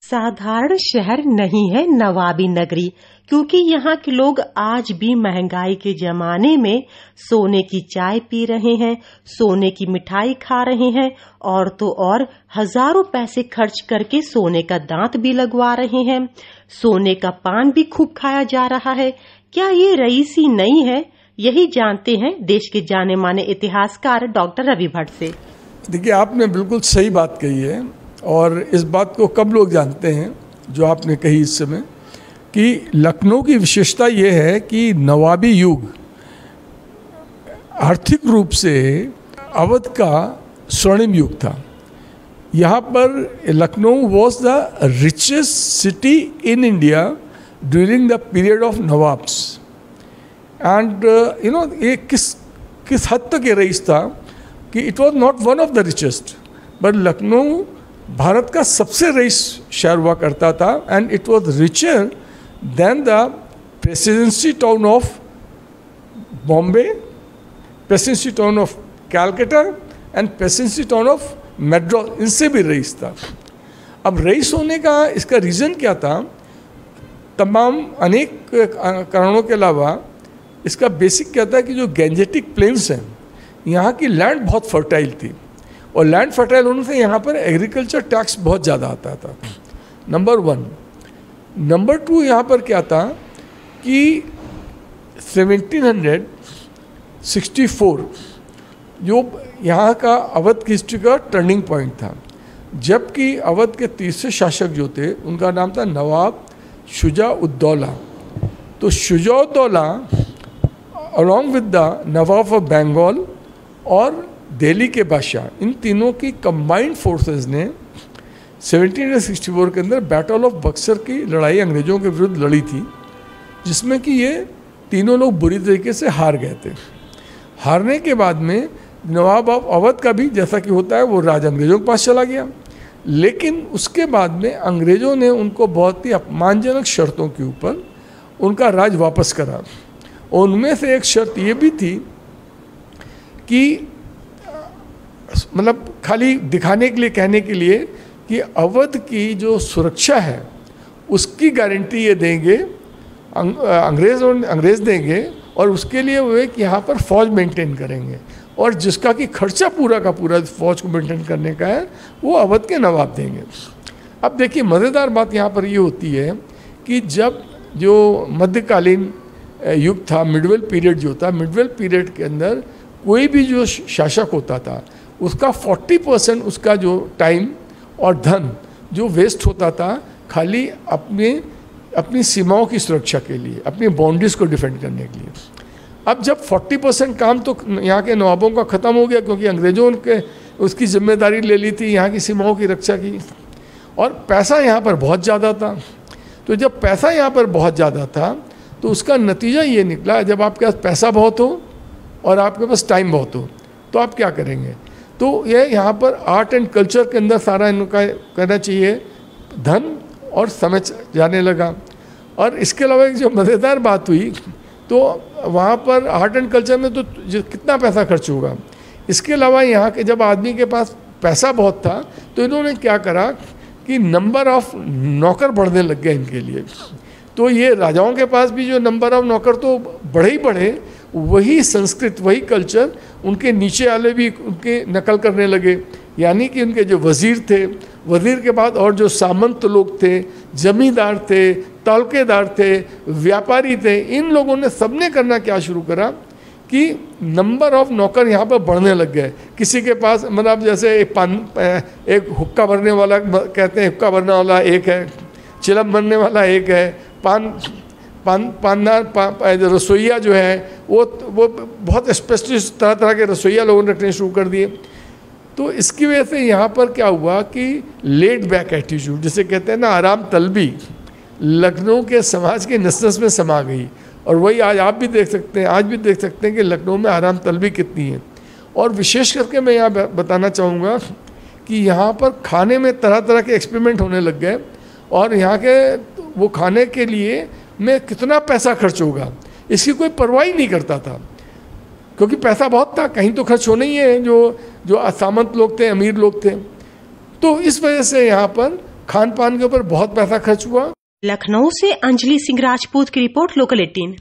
साधारण शहर नहीं है नवाबी नगरी, क्योंकि यहाँ के लोग आज भी महंगाई के जमाने में सोने की चाय पी रहे हैं, सोने की मिठाई खा रहे हैं और तो और हजारों पैसे खर्च करके सोने का दांत भी लगवा रहे हैं। सोने का पान भी खूब खाया जा रहा है। क्या ये रईसी नहीं है? यही जानते हैं देश के जाने माने इतिहासकार डॉक्टर रवि भट्ट से। देखिए, आपने बिल्कुल सही बात कही है और इस बात को कब लोग जानते हैं जो आपने कही इस समय, कि लखनऊ की विशेषता ये है कि नवाबी युग आर्थिक रूप से अवध का स्वर्णिम युग था। यहाँ पर Lucknow was the richest city in India during the period of nawabs. And ये किस हद तक ये रईस था कि it was not one of the richest, but Lucknow Bharat का सबसे रईस शहर हुआ करता था। And it was richer than the presidency town of Bombay, presidency town of Calcutta and presidency town of Madras, इनसे भी रईस था। अब रईस होने का इसका रीज़न क्या था? तमाम अनेक कारणों के अलावा इसका बेसिक क्या था कि जो गैंजेटिक प्लेन्स हैं, यहाँ की लैंड बहुत फर्टाइल थी और लैंड फर्टाइल होने से यहाँ पर एग्रीकल्चर टैक्स बहुत ज़्यादा आता था, नंबर 1। नंबर 2, यहाँ पर क्या था कि 1764 जो यहाँ का अवध की हिस्ट्री का टर्निंग पॉइंट था, जबकि अवध के तीसरे शासक जो थे उनका नाम था नवाब शुजा-उद-दौला। तो Shuja ud Daula along with the Nawab of Bengal और दिल्ली के बादशाह, इन तीनों की कंबाइंड फोर्सेस ने 1764 के अंदर बैटल ऑफ बक्सर की लड़ाई अंग्रेज़ों के विरुद्ध लड़ी थी, जिसमें कि ये तीनों लोग बुरी तरीके से हार गए थे। हारने के बाद में नवाब ऑफ अवध का भी, जैसा कि होता है, वो राज अंग्रेज़ों के पास चला गया। लेकिन उसके बाद में अंग्रेज़ों ने उनको बहुत ही अपमानजनक शर्तों के ऊपर उनका राज वापस करा। और उनमें से एक शर्त ये भी थी कि मतलब खाली दिखाने के लिए, कहने के लिए कि अवध की जो सुरक्षा है उसकी गारंटी ये देंगे, अंग्रेज़ देंगे, और उसके लिए वो कि यहाँ पर फ़ौज मेंटेन करेंगे, और जिसका कि खर्चा पूरा का पूरा फ़ौज को मेंटेन करने का है वो अवध के नवाब देंगे। अब देखिए, मज़ेदार बात यहाँ पर ये होती है कि जब जो मध्यकालीन युग था, मिडवेल पीरियड जो था, मिडवेल पीरियड के अंदर कोई भी जो शासक होता था उसका 40% उसका जो टाइम और धन जो वेस्ट होता था खाली अपनी सीमाओं की सुरक्षा के लिए, अपनी बाउंड्रीज को डिफेंड करने के लिए। अब जब 40% काम तो यहाँ के नवाबों का ख़त्म हो गया, क्योंकि अंग्रेज़ों के उसकी जिम्मेदारी ले ली थी यहाँ की सीमाओं की रक्षा की, और पैसा यहाँ पर बहुत ज़्यादा था। तो जब पैसा यहाँ पर बहुत ज़्यादा था तो उसका नतीजा ये निकला, जब आपके पास पैसा बहुत हो और आपके पास टाइम बहुत हो तो आप क्या करेंगे? तो ये यहाँ पर आर्ट एंड कल्चर के अंदर सारा इनका करना चाहिए, धन और समय जाने लगा। और इसके अलावा एक जो मज़ेदार बात हुई, तो वहाँ पर आर्ट एंड कल्चर में तो कितना पैसा खर्च होगा। इसके अलावा यहाँ के जब आदमी के पास पैसा बहुत था तो इन्होंने क्या करा कि नंबर ऑफ नौकर बढ़ने लग गए इनके लिए। तो ये राजाओं के पास भी जो नंबर ऑफ नौकर तो बढ़े ही बढ़े, वही संस्कृत, वही कल्चर उनके नीचे वाले भी उनके नकल करने लगे। यानी कि उनके जो वज़ीर थे, वज़ीर के बाद और जो सामंत लोग थे, जमींदार थे, तालुकेदार थे, व्यापारी थे, इन लोगों ने सबने करना क्या शुरू करा कि नंबर ऑफ नौकर यहाँ पर बढ़ने लग गए। किसी के पास मतलब जैसे एक हुक्का भरने वाला, कहते हैं हुक्का भरने वाला एक है, चिलम भरने वाला एक है, रसोईया जो है वो बहुत स्पेशलिस्ट तरह तरह के रसोईया लोगों ने रखने शुरू कर दिए। तो इसकी वजह से यहाँ पर क्या हुआ कि लेट बैक एटीट्यूड, जिसे कहते हैं ना आराम तलबी, लखनऊ के समाज के नस-नस में समा गई। और वही आज आप भी देख सकते हैं, आज भी देख सकते हैं कि लखनऊ में आराम तलबी कितनी है। और विशेष करके मैं यहाँ बताना चाहूँगा कि यहाँ पर खाने में तरह तरह के एक्सपेरिमेंट होने लग गए, और यहाँ के वो खाने के लिए में कितना पैसा खर्च होगा इसकी कोई परवाह ही नहीं करता था, क्योंकि पैसा बहुत था, कहीं तो खर्च होना ही है। जो सामंत लोग थे, अमीर लोग थे, तो इस वजह से यहाँ पर खान पान के ऊपर बहुत पैसा खर्च हुआ। लखनऊ से अंजलि सिंह राजपूत की रिपोर्ट, लोकल 18।